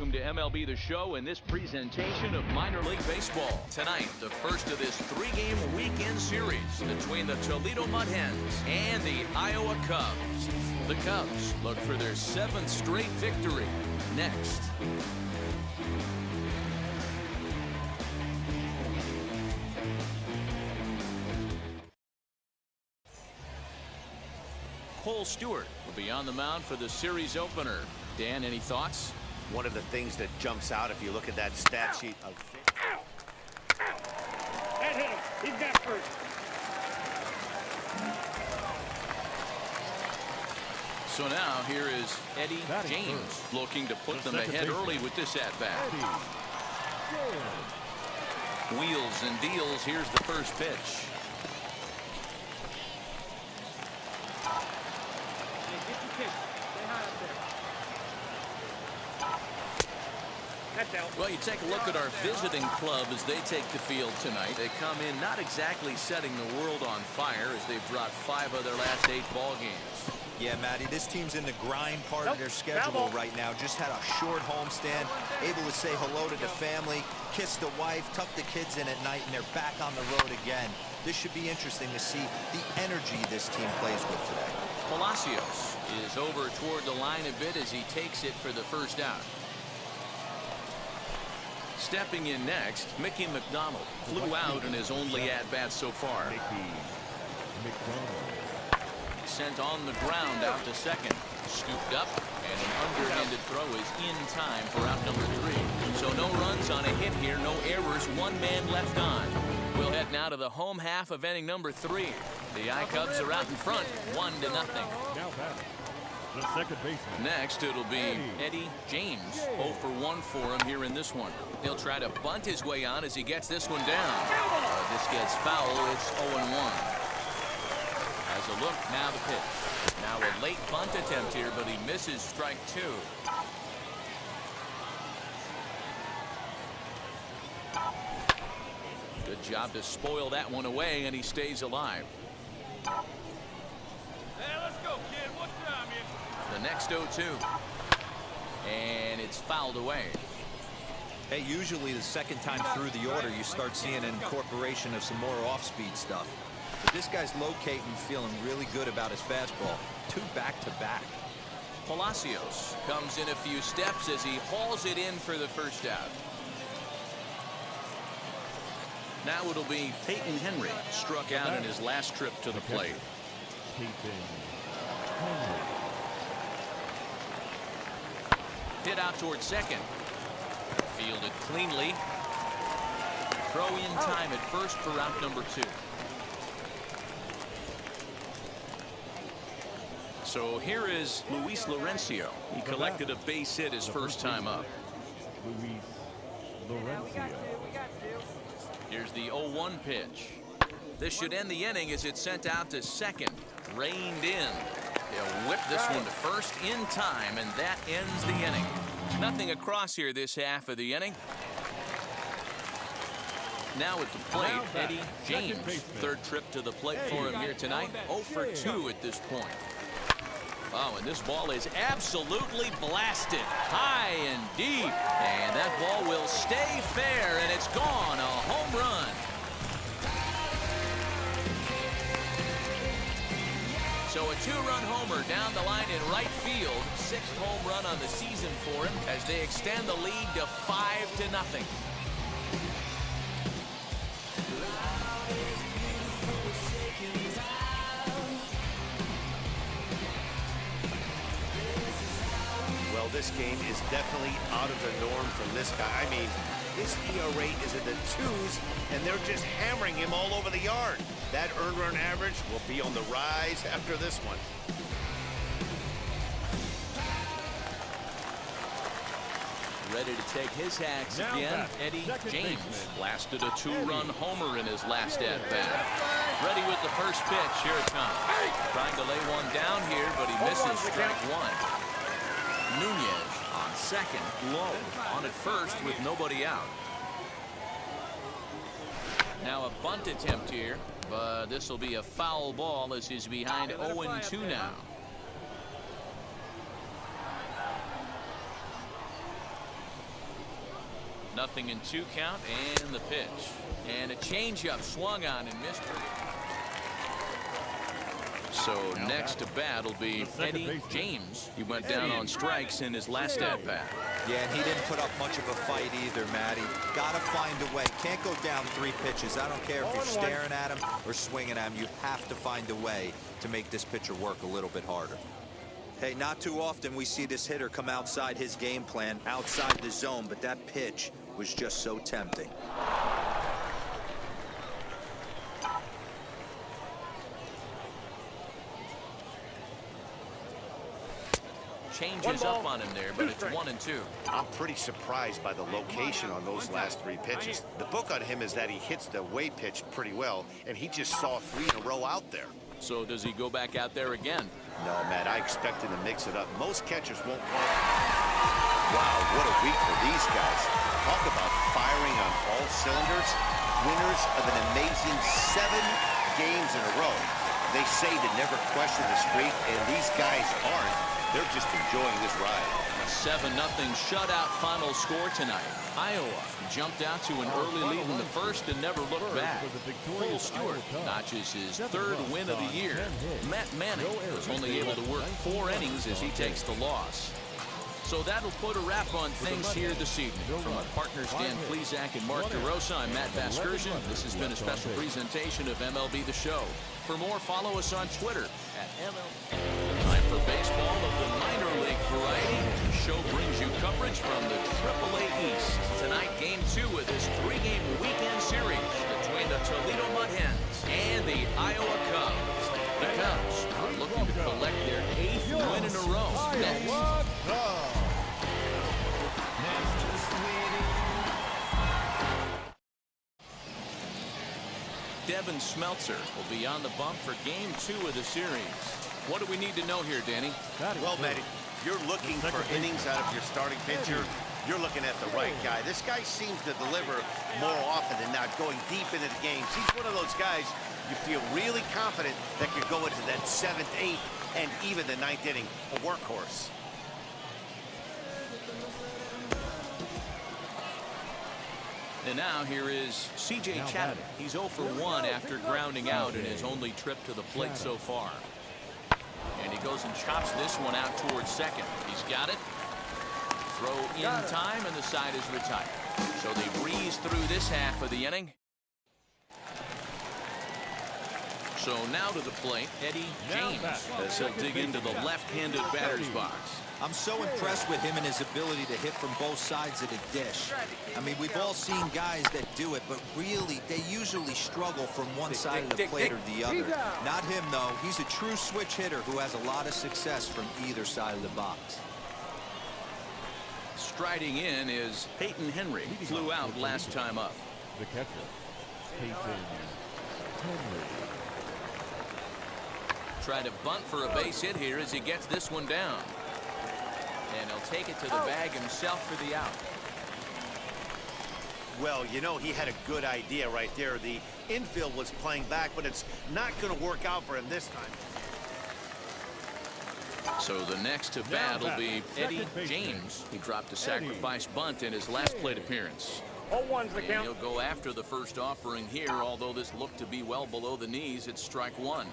welcome to MLB The Show and this presentation of minor league baseball. Tonight, the first of this three-game weekend series between the Toledo Hens and the Iowa Cubs. The Cubs look for their 7th straight victory. Next. Cole Stewart will be on the mound for the series opener. Dan, any thoughts? One of the things that jumps out if you look at that stat sheet of... That hit him. He's got first. So now here is Eddie James looking to put them ahead early with this at-bat. Wheels and deals. Here's the first pitch. Well, you take a look at our visiting club as they take the field tonight. They come in not exactly setting the world on fire as they've dropped 5 of their last 8 ball games. Yeah, Matty, this team's in the grind part of their schedule right now. Just had a short homestand, able to say hello to the family, kiss the wife, tuck the kids in at night, and they're back on the road again. This should be interesting to see the energy this team plays with today. Palacios is over toward the line a bit as he takes it for the first out. Stepping in next, Mickey McDonald flew out in his only at-bat so far. Sent on the ground out to second. Scooped up, and an underhanded throw is in time for out number 3. So no runs on a hit here, no errors, 1 man left on. We'll head now to the home half of inning number 3. The I-Cubs are out in front, 1-0. Now batting, the second baseman. Next, it'll be Eddie James. 0 for 1 for him here in this one. He'll try to bunt his way on as he gets this one down. This gets foul. It's 0-1. As a look, now the pitch. Now a late bunt attempt here, but he misses strike 2. Good job to spoil that one away, and he stays alive. Hey, let's go, kid. What time is The next 0-2. And it's fouled away. Hey, usually the second time through the order, you start seeing an incorporation of some more off-speed stuff. But this guy's locating, feeling really good about his fastball. 2 back-to-back. Palacios comes in a few steps as he hauls it in for the first out. Now it'll be Peyton Henry, struck out in his last trip to the plate. Hit out towards second. Fielded cleanly. Throw in time at first for out number 2. So here is Luis Laurencio. He collected a base hit his first time up. Luis Laurencio. Here's the 0-1 pitch. This should end the inning as it's sent out to second. Reined in. They'll whip this one to first in time, and that ends the inning. Nothing across here this half of the inning. Now at the plate, Eddie James. 3rd trip to the plate for him here tonight. 0 for 2 at this point. Oh, and this ball is absolutely blasted. High and deep. And that ball will stay fair, and it's gone. A home run. So a 2-run homer down the line in right field. 6th home run on the season for him as they extend the lead to 5-0. Well, this game is definitely out of the norm from this guy. I mean, his ERA is in the 2s, and they're just hammering him all over the yard. That earned run average will be on the rise after this one. Ready to take his hacks again, Eddie James. Blasted a 2-run homer in his last at-bat. Ready with the first pitch. Here it comes. Trying to lay one down here, but he misses strike 1. Nunez on second, low. On at first with nobody out. Now a bunt attempt here, but this will be a foul ball as he's behind 0-2 now. 0-2 count, and the pitch. And a changeup swung on and missed. So next to bat will be Eddie James. He went down on strikes in his last at-bat. Yeah, and he didn't put up much of a fight either, Matty. Got to find a way. Can't go down 3 pitches. I don't care if you're staring at him or swinging at him. You have to find a way to make this pitcher work a little bit harder. Hey, not too often we see this hitter come outside his game plan, outside the zone, but that pitch was just so tempting. Changes up on him there, but it's 1-2. I'm pretty surprised by the location on those last 3 pitches. The book on him is that he hits the way pitch pretty well, and he just saw 3 in a row out there. So does he go back out there again? No, Matt, I expect him to mix it up. Most catchers won't. Wow, what a week for these guys. Talk about firing on all cylinders. Winners of an amazing 7 games in a row. They say to never question the streak, and these guys aren't. They're just enjoying this ride. A 7-0 shutout final score tonight. Iowa jumped out to an early lead in the first and never looked back. Cole Stewart notches his 3rd win of the year. Matt Manning was only able to work 4 innings as he takes the loss. So that'll put a wrap on things here this evening. From our partners Dan Plesac and Mark DeRosa, I'm Matt Vasgersian. This has been a special presentation of MLB The Show. For more, follow us on Twitter at MLB. Time for baseball of the minor league variety. The show brings you coverage from the AAA East. Tonight, Game 2 of this 3-game weekend series between the Toledo Mud Hens and the Iowa Cubs. The Cubs are looking to collect their 8th win in a row. Next. Devin Smeltzer will be on the bump for Game 2 of the series. What do we need to know here, Danny? Well, Matty, you're looking for innings out of your starting pitcher. You're looking at the right guy. This guy seems to deliver more often than not, going deep into the games. He's one of those guys you feel really confident that could go into that 7th, 8th, and even the 9th inning. A workhorse. And now here is C.J. Chatham. He's 0 for 1 after grounding out in his only trip to the plate so far. And he goes and chops this one out towards second. He's got it. Throw in time, and the side is retired. So they breeze through this half of the inning. So now to the plate, Eddie James, as he'll dig into the left-handed batter's box. I'm so impressed with him and his ability to hit from both sides of the dish. I mean, we've all seen guys that do it, but really, they usually struggle from one side of the plate or the other. Not him, though. He's a true switch hitter who has a lot of success from either side of the box. Striding in is Peyton Henry. Flew out last time up. The catcher, Peyton Henry. Try to bunt for a base hit here as he gets this one down. And he'll take it to the bag himself for the out. Well, you know, he had a good idea right there. The infield was playing back, but it's not going to work out for him this time. So the next to bat will be Eddie James. He dropped a sacrifice bunt in his last plate appearance. And he'll go after the first offering here, although this looked to be well below the knees. It's strike 1.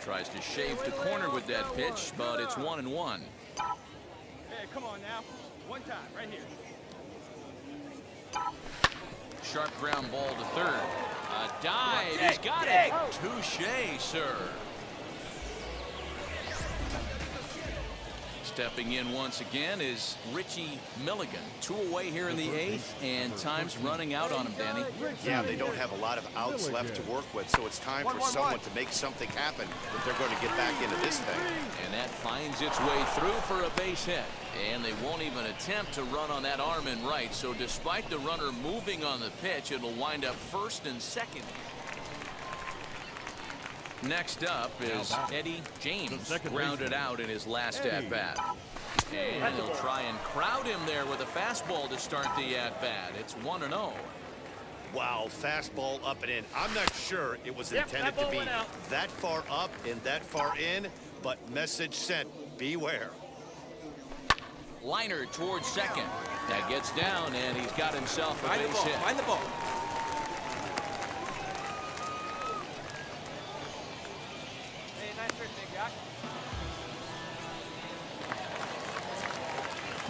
Tries to shave to corner with that pitch, but it's 1-1. Hey, come on now. One time, right here. Sharp ground ball to third. A dive. He's got it. Touche, sir. Stepping in once again is Richie Milligan. 2 away here in the 8th, and time's running out on him, Danny. Yeah, they don't have a lot of outs left to work with, so it's time for someone to make something happen if they're going to get back into this thing. And that finds its way through for a base hit. And they won't even attempt to run on that arm in right, so despite the runner moving on the pitch, it'll wind up first and second. Next up is Eddie James, grounded out in his last at-bat. And he'll try and crowd him there with a fastball to start the at-bat. It's 1-0. Wow, fastball up and in. I'm not sure it was intended to be that far up and that far in, but message sent, beware. liner towards second. That gets down, and he's got himself a base hit. Find the ball. Hey, nice trick, big guy.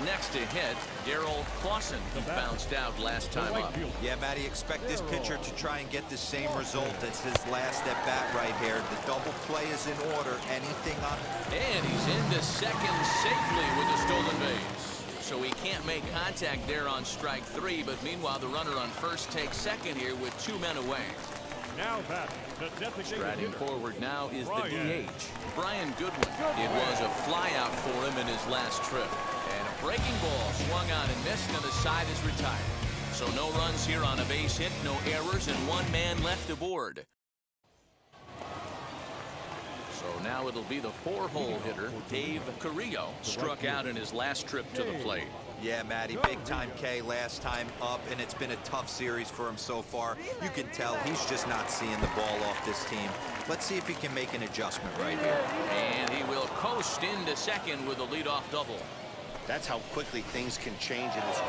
Next to hit, Darryl Clausen, who bounced out last time up. Yeah, Matty, expect this pitcher to try and get the same result as his last at-bat right here. The double play is in order. Anything on... And he's into second safely with the stolen base. So he can't make contact there on strike 3, but meanwhile the runner on first takes second here with 2 men away. Now batting, the designated Striding hitter. forward now is the Brian. DH, Brian Goodwin. It was a flyout for him in his last trip. And a breaking ball swung on and missed, and the side is retired. So no runs here on a base hit, no errors, and 1 man left aboard. So now it'll be the 4-hole hitter, Dave Carrillo, struck out in his last trip to the plate. Yeah, Matty, big-time K last time up, and it's been a tough series for him so far. You can tell he's just not seeing the ball off this team. Let's see if he can make an adjustment right here. And he will coast into second with a leadoff double. That's how quickly things can change in this.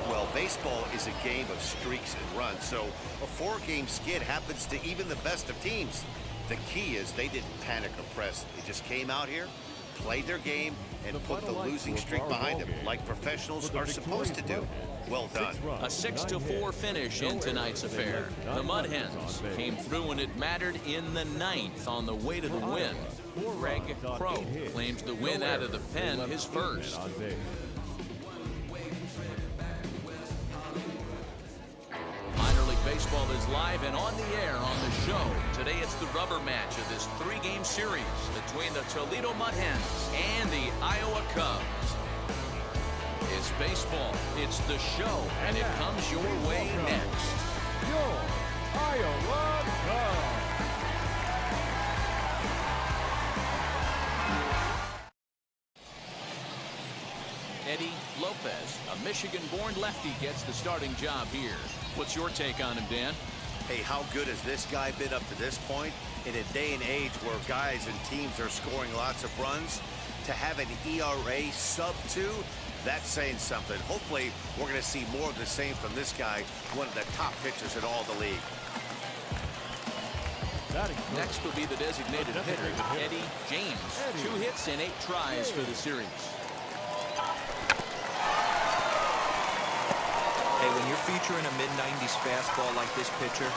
Well, baseball is a game of streaks and runs, so a 4-game skid happens to even the best of teams. The key is they didn't panic or press. They just came out here, played their game, and put the losing streak behind them, like professionals are supposed to do. Well done. A 6-4 finish in tonight's affair. The Mud Hens came through when it mattered in the 9th on the way to the win. Greg Crow claims the win out of the pen, his first. Minor League Baseball is live and on the air on the show. Today it's the rubber match of this 3-game series between the Toledo Mud Hens and the Iowa Cubs. It's baseball, it's the show, and it comes your way next. Your Iowa Cubs. Eddie Lopez, a Michigan-born lefty, gets the starting job here. What's your take on him, Dan? Hey, how good has this guy been up to this point? In a day and age where guys and teams are scoring lots of runs, to have an ERA sub-2, that's saying something. Hopefully, we're going to see more of the same from this guy, one of the top pitchers in all the league. Next will be the designated hitter, Eddie James. 2 hits and 8 tries for the series. Hey, when you're featuring a mid-90s fastball like this pitcher,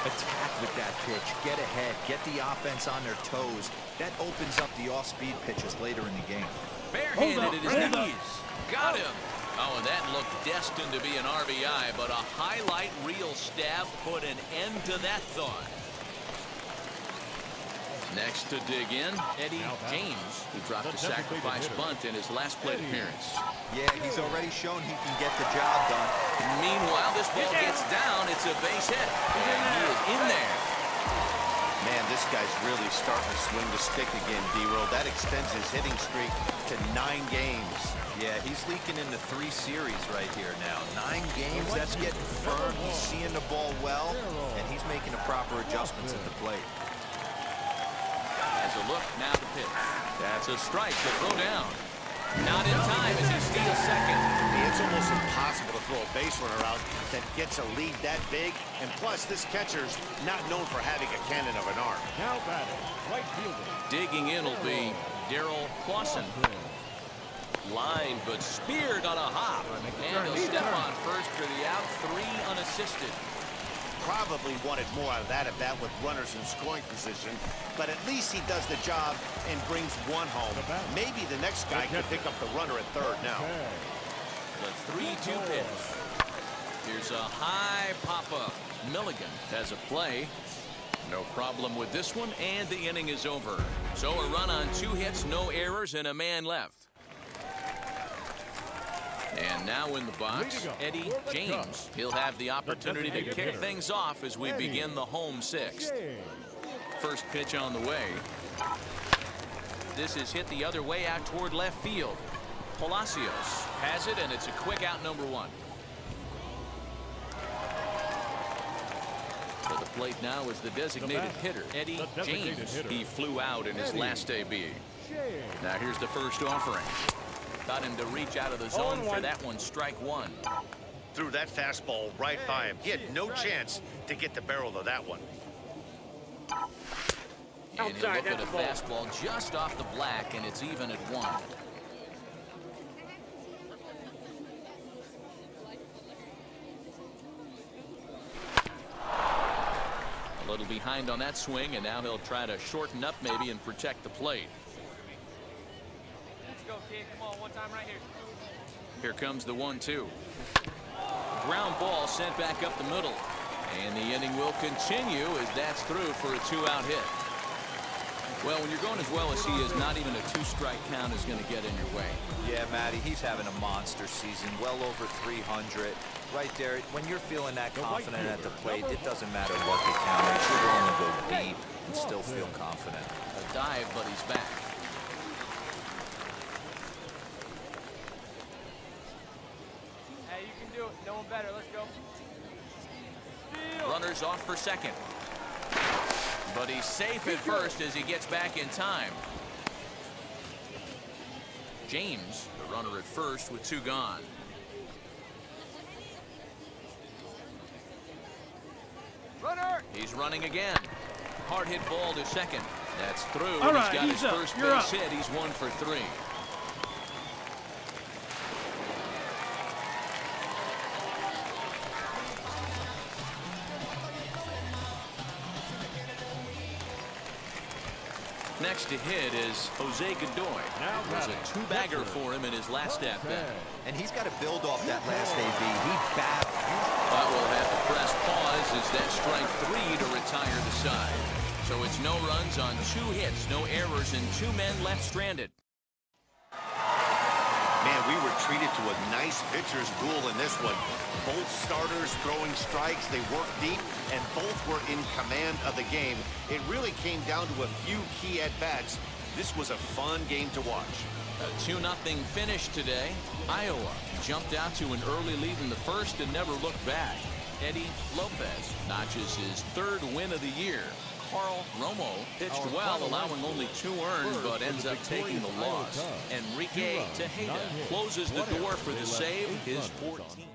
attack with that pitch, get ahead, get the offense on their toes. That opens up the off-speed pitches later in the game. Barehanded at his knees. Got him. Oh, and that looked destined to be an RBI, but a highlight reel stab put an end to that thought. Next to dig in, Eddie James, who dropped a sacrifice bunt in his last plate appearance. Yeah, he's already shown he can get the job done. Meanwhile, this ball gets down. It's a base hit. And he is in there. Man, this guy's really starting to swing the stick again, D-Roll. That extends his hitting streak to 9 games. Yeah, he's leaking into 3 series right here now. 9 games, that's getting firm. He's seeing the ball well, and he's making the proper adjustments at the plate. As a look, now the pitch. That's a strike to throw down. Not in time as he steals second. It's almost impossible to throw a base runner out that gets a lead that big. And plus, this catcher's not known for having a cannon of an arm. Now batting, right fielder. Digging in will be Darryl Clausen. Line, but speared on a hop. And he'll step on first for the out, 3 unassisted. Probably wanted more out of that at-bat with runners in scoring position, but at least he does the job and brings 1 home. Maybe the next guy could pick up the runner at third now. The 3-2 pitch. Here's a high pop-up. Milligan has a play. No problem with this one, and the inning is over. So a run on 2 hits, no errors, and a man left. And now in the box, Eddie James. He'll have the opportunity to kick things off as we begin the home 6th. First pitch on the way. This is hit the other way out toward left field. Palacios has it, and it's a quick out, number 1. To the plate now is the designated hitter, Eddie James. He flew out in his last AB. Now here's the first offering. Got him to reach out of the zone for that one. Strike one. Threw that fastball right by him. He had no chance to get the barrel of that one. And he'll look at a fastball just off the black, and it's even at one. A little behind on that swing, and now he'll try to shorten up maybe and protect the plate. Let's go, kid. Come on, one time right here. Here comes the 1-2. Ground ball sent back up the middle. And the inning will continue as that's through for a 2-out hit. Well, when you're going as well as he is, not even a 2-strike count is going to get in your way. Yeah, Matty, he's having a monster season, well over 300. Right there, when you're feeling that confident at the plate, it doesn't matter what the count is. You're willing to go deep and still feel confident. A dive, but he's back. Hey, you can do it. No one better. Let's go. Runners off for second. But he's safe at first as he gets back in time. James, the runner at first with 2 gone. Runner! He's running again. Hard hit ball to second. That's through. All right, he's got he's his up. first You're base up. hit. He's 1 for 3. Next to hit is Jose Godoy. Now It was a 2-bagger for him in his last at-bat. And he's got to build off that last AB. He battled. But we'll have to press pause as that strike 3 to retire the side. So it's no runs on 2 hits, no errors, and 2 men left stranded. Man, we were treated to a nice pitcher's duel in this one. Both starters throwing strikes. They worked deep, and both were in command of the game. It really came down to a few key at-bats. This was a fun game to watch. A 2-0 finish today. Iowa jumped out to an early lead in the first and never looked back. Eddie Lopez notches his 3rd win of the year. Carl Romo pitched well, allowing only 2 earned, but ends up taking the loss. Enrique Tejeda closes the door for the save, his 14th.